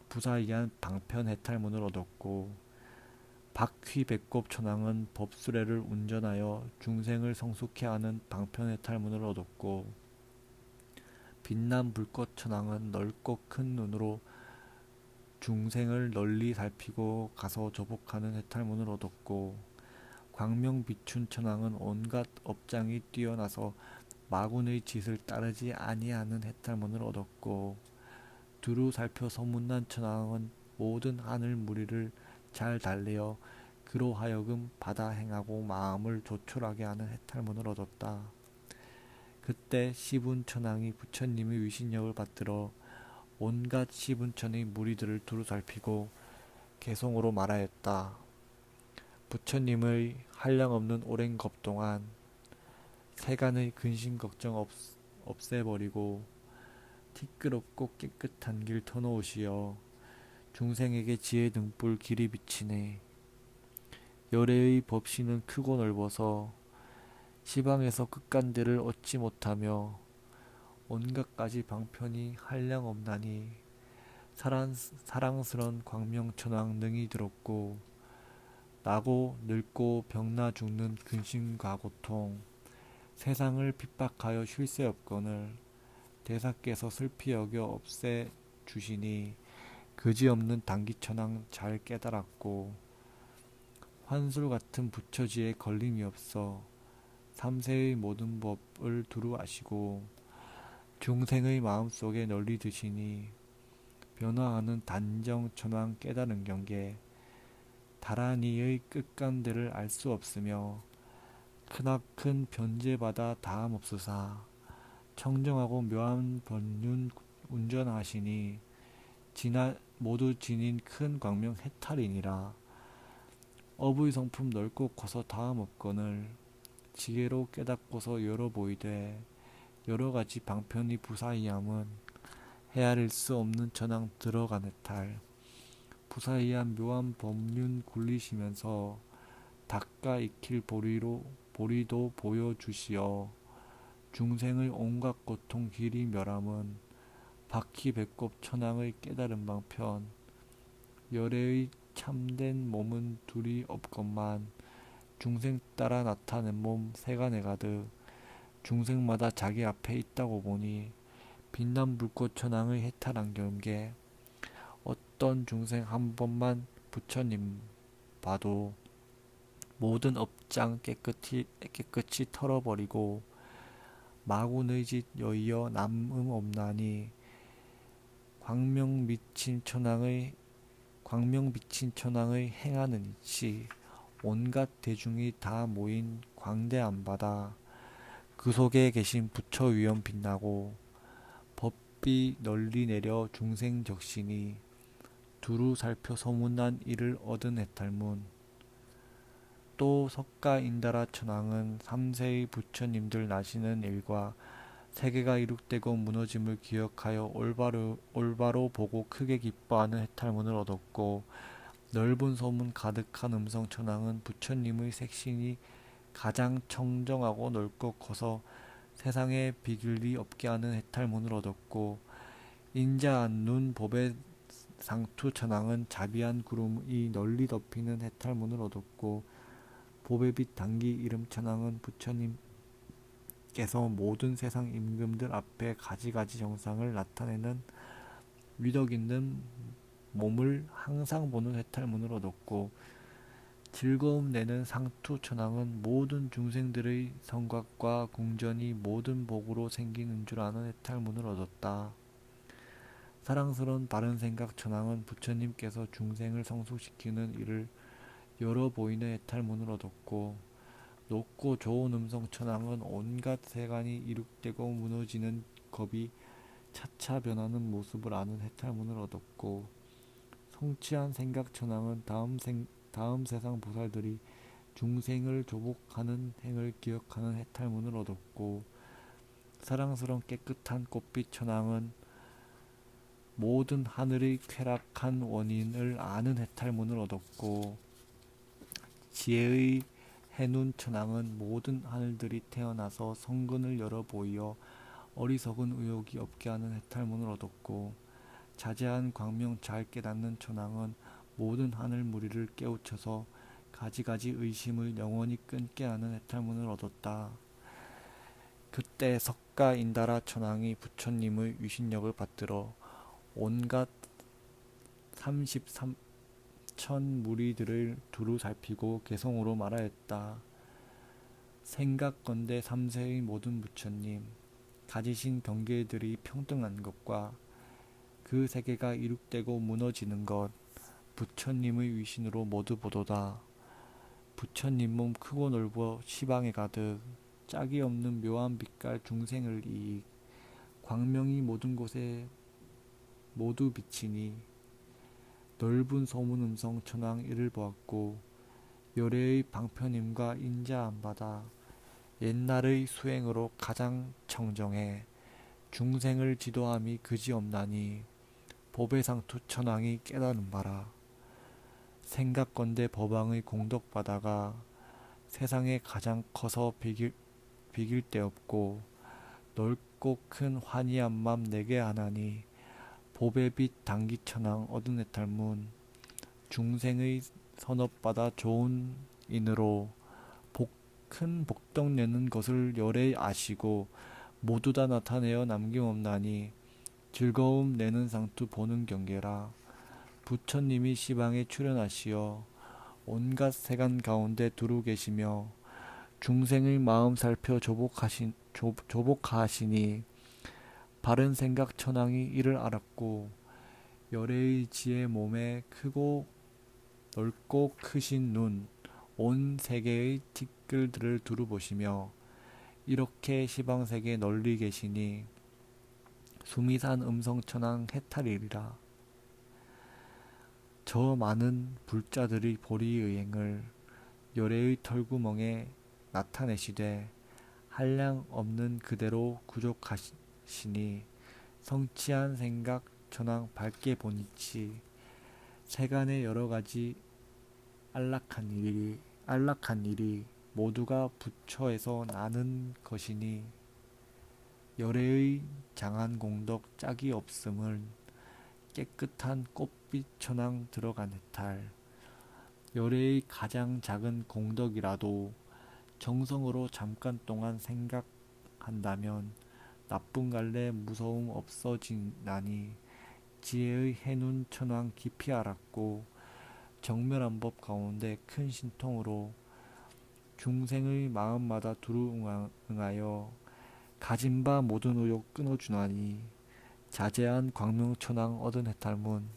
부사이한 방편 해탈문을 얻었고 박휘배꼽천왕은 법수레를 운전하여 중생을 성숙해 하는 방편 해탈문을 얻었고 빛난 불꽃천왕은 넓고 큰 눈으로 중생을 널리 살피고 가서 조복하는 해탈문을 얻었고 광명비춘천왕은 온갖 업장이 뛰어나서 마군의 짓을 따르지 아니하는 해탈문을 얻었고 두루 살펴 소문난 천왕은 모든 하늘 무리를 잘 달래어 그로 하여금 바다 행하고 마음을 조촐하게 하는 해탈문을 얻었다. 그때 시분천왕이 부처님의 위신력을 받들어 온갖 시분천의 무리들을 두루 살피고 개성으로 말하였다. 부처님의 한량없는 오랜 겁 동안 세간의 근심 걱정 없애버리고 티끌없고 깨끗한 길 터놓으시어 중생에게 지혜 등불 길이 비치네. 열애의 법신은 크고 넓어서 시방에서 끝간대를 얻지 못하며 온갖 가지 방편이 한량없나니 사랑스런 광명천왕 능히 들었고 나고 늙고 병나 죽는 근심과 고통 세상을 핍박하여 쉴 새 없거늘 대사께서 슬피 여겨 없애 주시니 그지없는 단기천왕 잘 깨달았고 환술 같은 부처지에 걸림이 없어 삼세의 모든 법을 두루 아시고 중생의 마음속에 널리 드시니 변화하는 단정천왕 깨달은 경계 다란이의 끝간대를 알 수 없으며 크나큰 변제받아 다함없으사 청정하고 묘한 법륜 운전하시니 모두 지닌 큰 광명 해탈이니라. 업의 성품 넓고 커서 다함없거늘 지혜로 깨닫고서 여러 보이되 여러가지 방편이 부사이함은 헤아릴 수 없는 천왕 들어간 해탈 부사이한 묘한 법륜 굴리시면서 닦아 익힐 보리도 보여주시어 중생의 온갖 고통 길이 멸함은 바퀴 배꼽 천왕의 깨달은 방편 열애의 참된 몸은 둘이 없건만 중생 따라 나타낸 몸 세간에 가득 중생마다 자기 앞에 있다고 보니 빛난 불꽃 천왕의 해탈한 경계 어떤 중생 한 번만 부처님 봐도 모든 업장 깨끗이 털어버리고 마군의 짓 여의어 남음 없나니 광명 비친 천왕의 행하는 이치 온갖 대중이 다 모인 광대한 바다 그 속에 계신 부처 위엄 빛나고 법비 널리 내려 중생 적시니 두루 살펴 소문난 이를 얻은 해탈문 또 석가인다라 천왕은 삼세의 부처님들 나시는 일과 세계가 이룩되고 무너짐을 기억하여 올바로 보고 크게 기뻐하는 해탈문을 얻었고 넓은 소문 가득한 음성천왕은 부처님의 색신이 가장 청정하고 넓고 커서 세상에 비길이 없게 하는 해탈문을 얻었고 인자한 눈 법의 상투천왕은 자비한 구름이 널리 덮이는 해탈문을 얻었고 보배 빛 단기 이름천왕은 부처님께서 모든 세상 임금들 앞에 가지가지 정상을 나타내는 위덕 있는 몸을 항상 보는 해탈문을 얻었고 즐거움 내는 상투천왕은 모든 중생들의 성각과 궁전이 모든 복으로 생기는 줄 아는 해탈문을 얻었다. 사랑스러운 바른생각 천왕은 부처님께서 중생을 성숙시키는 일을 여러 보이는 해탈문을 얻었고 높고 좋은 음성 천왕은 온갖 세간이 이룩되고 무너지는 겁이 차차 변하는 모습을 아는 해탈문을 얻었고 성취한 생각 천왕은 다음 세상 보살들이 중생을 조복하는 행을 기억하는 해탈문을 얻었고 사랑스러운 깨끗한 꽃빛 천왕은 모든 하늘의 쾌락한 원인을 아는 해탈문을 얻었고 지혜의 해눈 천왕은 모든 하늘들이 태어나서 성근을 열어 보이어 어리석은 의욕이 없게 하는 해탈문을 얻었고 자제한 광명 잘 깨닫는 천왕은 모든 하늘 무리를 깨우쳐서 가지가지 의심을 영원히 끊게 하는 해탈문을 얻었다. 그때 석가인다라 천왕이 부처님의 위신력을 받들어 온갖 33천 무리들을 두루 살피고 개성으로 말하였다. 생각건대 삼세의 모든 부처님 가지신 경계들이 평등한 것과 그 세계가 이룩되고 무너지는 것 부처님의 위신으로 모두 보도다. 부처님 몸 크고 넓어 시방에 가득 짝이 없는 묘한 빛깔 중생을 이익 광명이 모든 곳에 모두 비치니 넓은 소문 음성 천왕 이를 보았고 열애의 방편임과 인자한 바다 옛날의 수행으로 가장 청정해 중생을 지도함이 그지없나니 보배상투 천왕이 깨달은 바라 생각건대 법왕의 공덕바다가 세상에 가장 커서 비길 데 없고 넓고 큰 환희한 맘 내게 하나니 보배 빛 단기천왕 얻은 해탈문 중생의 선업받아 좋은 인으로 큰 복덕 내는 것을 열에 아시고 모두 다 나타내어 남김없나니 즐거움 내는 상투 보는 경계라. 부처님이 시방에 출현하시어 온갖 세간 가운데 두루 계시며 중생의 마음 살펴 조복하시니 바른 생각 천왕이 이를 알았고 열애의 지혜 몸에 크고 넓고 크신 눈, 온 세계의 티끌들을 두루 보시며 이렇게 시방세계 널리 계시니 수미산 음성천왕 해탈이리라. 저 많은 불자들의 보리의행을 열애의 털구멍에 나타내시되 한량 없는 그대로 구족하시니 성취한 생각 천왕 밝게 보니치 세간의 여러가지 안락한 일이 모두가 부처에서 나는 것이니 열애의 장한 공덕 짝이 없음은 깨끗한 꽃빛 천왕 들어간 해탈 열애의 가장 작은 공덕이라도 정성으로 잠깐 동안 생각한다면 나쁜 갈래 무서움 없어지나니 지혜의 해눈 천왕 깊이 알았고 정멸한 법 가운데 큰 신통으로 중생의 마음마다 두루 응하여 가진 바 모든 의욕 끊어주나니 자제한 광명천왕 얻은 해탈문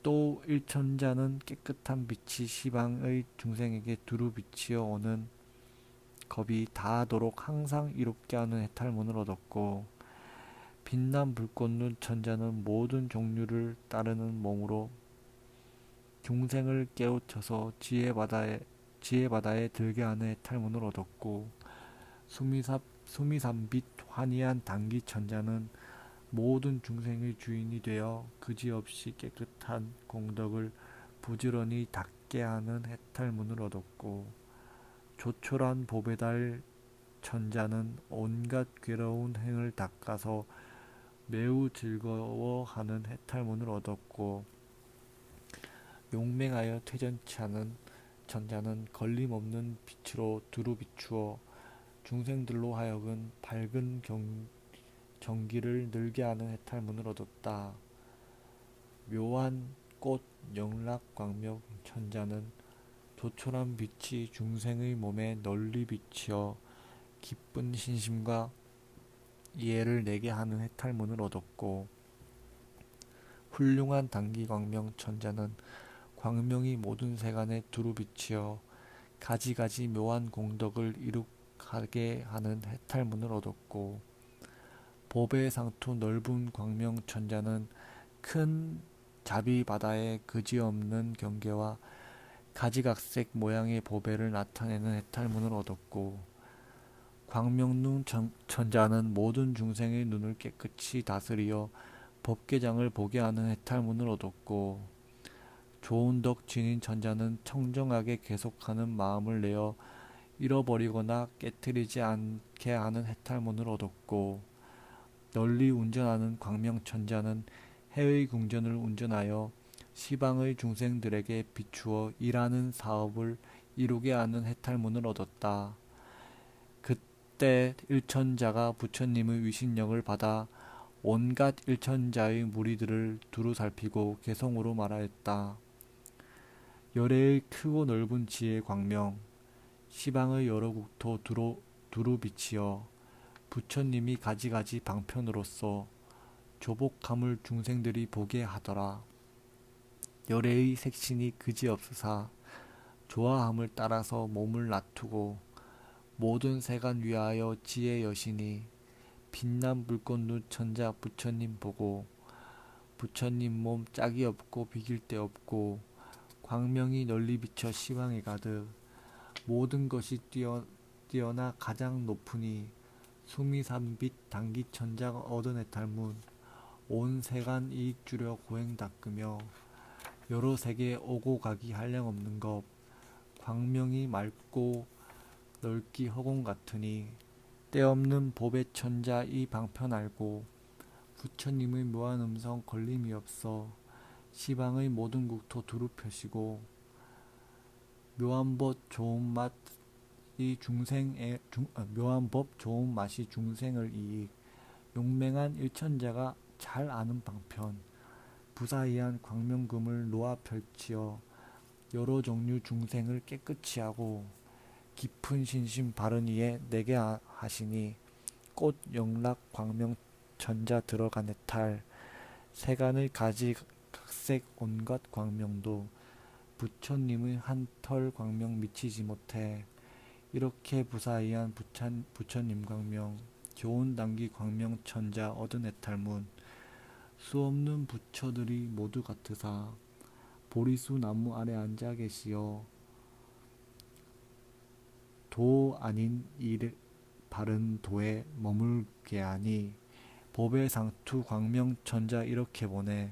또 일천자는 깨끗한 빛이 시방의 중생에게 두루 비치어 오는 겁이 다하도록 항상 이롭게 하는 해탈문을 얻었고 빛난 불꽃눈 천자는 모든 종류를 따르는 몸으로 중생을 깨우쳐서 지혜바다에 들게 하는 해탈문을 얻었고 수미산빛 환희한 단기 천자는 모든 중생의 주인이 되어 그지없이 깨끗한 공덕을 부지런히 닦게 하는 해탈문을 얻었고 조촐한 보배달 천자는 온갖 괴로운 행을 닦아서 매우 즐거워하는 해탈문을 얻었고 용맹하여 퇴전치 않은 천자는 걸림없는 빛으로 두루 비추어 중생들로 하여금 밝은 정기를 늘게 하는 해탈문을 얻었다. 묘한 꽃 영락광명 천자는 조촐한 빛이 중생의 몸에 널리 비치어 기쁜 신심과 이해를 내게 하는 해탈문을 얻었고 훌륭한 단기광명 천자는 광명이 모든 세간에 두루 비치어 가지가지 묘한 공덕을 이룩하게 하는 해탈문을 얻었고 보배 상투 넓은 광명 천자는 큰 자비 바다에 그지없는 경계와 가지각색 모양의 보배를 나타내는 해탈문을 얻었고 광명눈 천자는 모든 중생의 눈을 깨끗이 다스리어 법계장을 보게 하는 해탈문을 얻었고 좋은 덕 지닌 천자는 청정하게 계속하는 마음을 내어 잃어버리거나 깨트리지 않게 하는 해탈문을 얻었고 널리 운전하는 광명천자는 해의 궁전을 운전하여 시방의 중생들에게 비추어 일하는 사업을 이루게 하는 해탈문을 얻었다. 그때 일천자가 부처님의 위신령을 받아 온갖 일천자의 무리들을 두루 살피고 개성으로 말하였다. 열애의 크고 넓은 지혜의 광명, 시방의 여러 국토 두루 비치어 부처님이 가지가지 방편으로서 조복함을 중생들이 보게 하더라. 열애의 색신이 그지없으사 조화함을 따라서 몸을 낮추고 모든 세간 위하여 지혜 여신이 빛난 불꽃눈 천자 부처님 보고 부처님 몸 짝이 없고 비길 데 없고 광명이 널리 비쳐 시방에 가득 모든 것이 뛰어나 가장 높으니 수미산빛 단기천자가 얻은 해탈문 온 세간 이익 주려 고행 닦으며 여러 세계 오고 가기 한량없는 것 광명이 맑고 넓기 허공 같으니 때없는 보배천자 이 방편 알고 부처님의 묘한 음성 걸림이 없어 시방의 모든 국토 두루 펴시고 묘한 법 좋은 맛이 중생을 이익 용맹한 일천자가 잘 아는 방편 부사이한 광명금을 놓아 펼치어 여러 종류 중생을 깨끗이 하고 깊은 신심 바른 이에 내게 하시니 꽃 영락 광명 천자 들어간 해탈 세간의 가지 각색 온갖 광명도 부처님의 한 털 광명 미치지 못해 이렇게 부사이한 부처님 광명 교훈 당기 광명 천자 얻은 해탈문 수없는 부처들이 모두 같으사 보리수 나무 아래 앉아 계시어 도 아닌 일 바른 도에 머물게 하니 법의 상투 광명 천자 이렇게 보내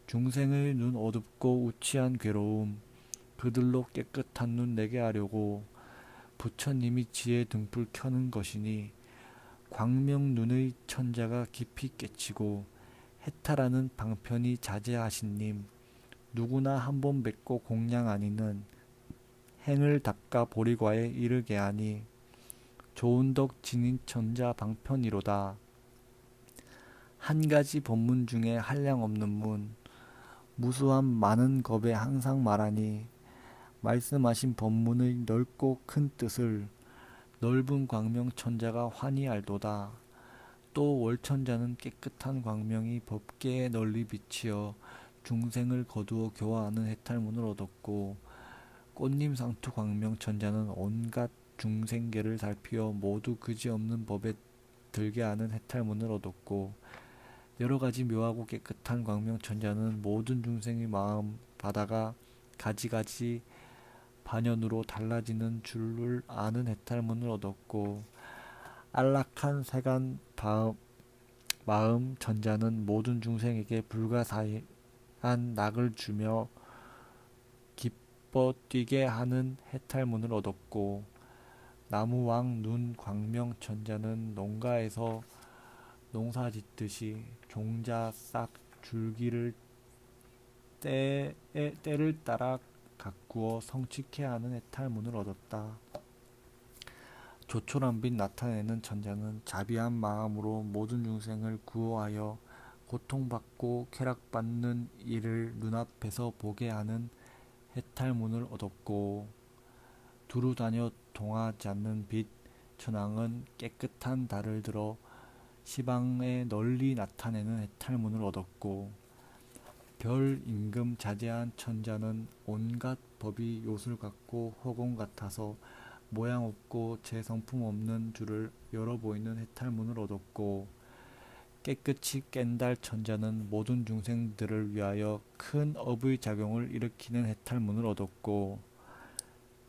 중생의 눈 어둡고 우치한 괴로움 그들로 깨끗한 눈 내게 하려고 부처님이 지혜 등불 켜는 것이니 광명 눈의 천자가 깊이 깨치고 해탈하는 방편이 자제하신님 누구나 한 번 뵙고 공양 아니는 행을 닦아 보리과에 이르게 하니 좋은 덕 지닌 천자 방편이로다. 한 가지 법문 중에 한량 없는 문 무수한 많은 겁에 항상 말하니 말씀하신 법문의 넓고 큰 뜻을 넓은 광명 천자가 환히 알도다. 또 월천자는 깨끗한 광명이 법계에 널리 비치어 중생을 거두어 교화하는 해탈문을 얻었고 꽃님 상투 광명 천자는 온갖 중생계를 살피어 모두 그지없는 법에 들게 하는 해탈문을 얻었고 여러 가지 묘하고 깨끗한 광명 천자는 모든 중생의 마음 바다가 가지가지 반연으로 달라지는 줄을 아는 해탈문을 얻었고 안락한 세간 마음 천자는 모든 중생에게 불가사의한 낙을 주며 기뻐 뛰게 하는 해탈문을 얻었고 나무왕 눈 광명 천자는 농가에서 농사 짓듯이 종자 싹 줄기를 때를 따라 가꾸어 성취케 하는 해탈문을 얻었다. 조촐한 빛 나타내는 천자는 자비한 마음으로 모든 중생을 구호하여 고통받고 쾌락받는 이를 눈앞에서 보게 하는 해탈문을 얻었고 두루 다녀 동하지 않는 빛 천왕은 깨끗한 달을 들어 시방에 널리 나타내는 해탈문을 얻었고 별 임금 자제한 천자는 온갖 법이 요술 같고 허공 같아서 모양 없고 재성품 없는 줄을 열어 보이는 해탈문을 얻었고 깨끗이 깬 달 천자는 모든 중생들을 위하여 큰 업의 작용을 일으키는 해탈문을 얻었고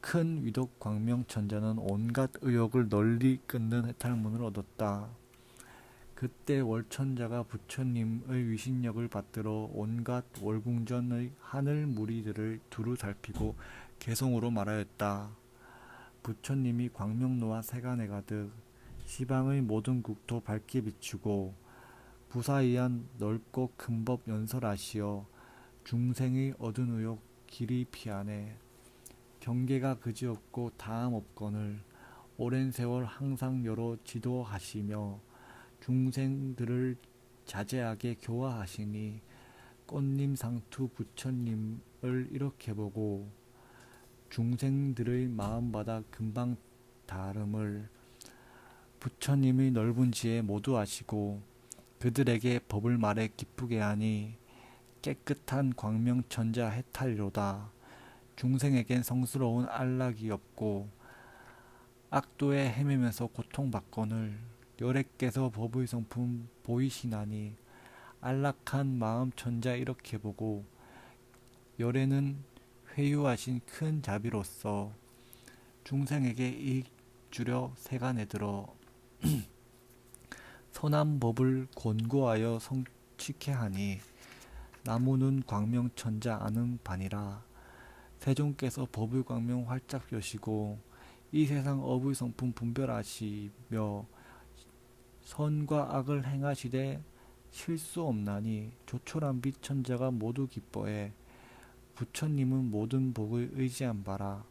큰 위독 광명 천자는 온갖 의욕을 널리 끊는 해탈문을 얻었다. 그때 월천자가 부처님의 위신력을 받들어 온갖 월궁전의 하늘 무리들을 두루 살피고 개성으로 말하였다. 부처님이 광명로와 세간에 가득 시방의 모든 국토 밝게 비추고 부사이한 넓고 큰 법 연설하시어 중생의 얻은 의욕 길이 피하네 경계가 그지없고 다함 없거늘 오랜 세월 항상 여러 지도하시며 중생들을 자제하게 교화하시니 꽃님 상투 부처님을 이렇게 보고 중생들의 마음바다 금방 다름을 부처님의 넓은 지혜 모두 아시고 그들에게 법을 말해 기쁘게 하니 깨끗한 광명천자 해탈이로다. 중생에겐 성스러운 안락이 없고 악도에 헤매면서 고통받거늘 열애께서 법의 성품 보이시나니 안락한 마음 천자 이렇게 보고 열애는 회유하신 큰 자비로서 중생에게 이익 주려 세간에 들어 선한 법을 권고하여 성취케 하니 나무는 광명 천자 아는 바니라. 세종께서 법의 광명 활짝 여시고 이 세상 업의 성품 분별하시며 선과 악을 행하시되 실수 없나니 조촐한빛 천자가 모두 기뻐해. 부처님은 모든 복을 의지한 바라.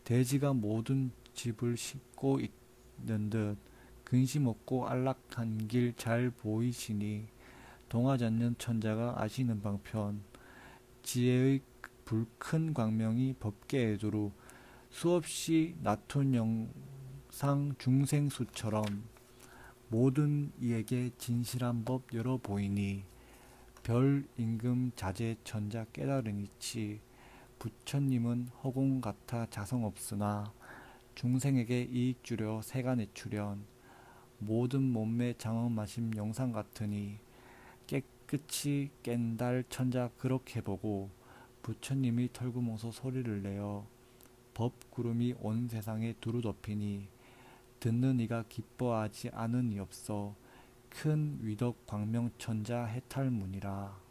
돼지가 모든 집을 싣고 있는 듯 근심 없고 안락한 길 잘 보이시니 동화잡는 천자가 아시는 방편. 지혜의 불큰 광명이 법계에 두루 수없이 나툰 영상 중생수처럼 모든 이에게 진실한 법 열어 보이니 별 임금 자재 천자 깨달으니치. 부처님은 허공 같아 자성 없으나 중생에게 이익 주려 세간에 출현. 모든 몸매 장엄하심 영상 같으니 깨끗이 깬달 천자 그렇게 보고 부처님이 털구멍서 소리를 내어 법구름이 온 세상에 두루 덮이니 듣는 이가 기뻐하지 않은 이 없어. 큰 위덕 광명천자 해탈문이라.